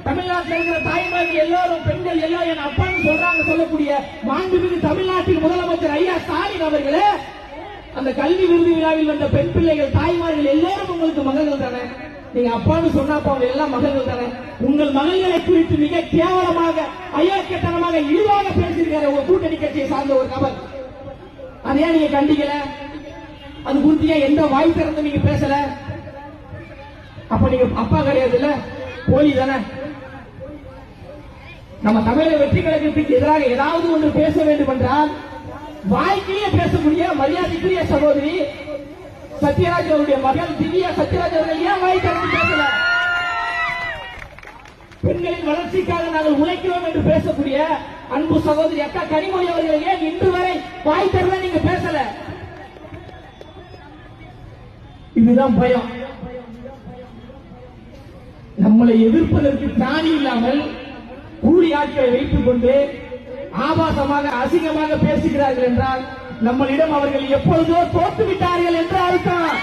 தமிழ்நாட்டில் இருக்கிற தாய்மார்கள் எல்லாரும் பெண்கள் எல்லாம் என் அப்பான்னு சொல்றாங்க சொல்லக்கூடிய மாண்புமிகு தமிழ்நாட்டின் முதலமைச்சர் ஐயா ஸ்டாலின் அவர்களே, அந்த கல்வி விருது விழாவில் வந்த பெண் பிள்ளைகள் தாய்மார்கள் எல்லாரும் உங்களுக்கு மகள்கள் தானே? நீங்க அப்பான்னு சொன்னா அவங்க எல்லாம் மகள்கள் தானே? உங்கள் மகள்களை குறித்து மிக கேவலமாக அயோக்கியத்தனமாக இழிவாக பேசியிருக்கிற ஒரு கூட்டணி கட்சியை சார்ந்த ஒரு நபர். அதையா நீங்க கண்டிக்கல? அது குறித்து எந்த வாய் திறந்து நீங்க பேசல? அப்ப நீங்க அப்பா கிடையாது இல்ல, போலி தானே? நம்ம தமிழக வெற்றி கழகத்துக்கு எதிராக ஏதாவது ஒன்று பேச வேண்டும் என்றால் வாய்க்கிலேயே பேச முடிய மரியாதைக்குரிய சகோதரி சத்யராஜ் அவருடைய மகள் திவ்யா சத்யராஜ் அவர்கள் ஏன் வாய் திறந்து பேசல? பெண்களின் வளர்ச்சிக்காக நாங்கள் உழைக்கிறோம் என்று பேசக்கூடிய அன்பு சகோதரி அக்கா கனிமொழி அவர்கள் ஏன் இன்று வரை வாய் திறந்த நீங்க பேசல? இதுதான் பயம். நம்மளை எதிர்ப்பதற்கு திராணி இல்லாமல் கூலி ஆட்களை வைத்துக் கொண்டு ஆபாசமாக அசிங்கமாக பேசுகிறார்கள் என்றால் நம்மளிடம் அவர்கள் எப்பொழுதோ தோற்றுவிட்டார்கள் என்று அர்த்தம்.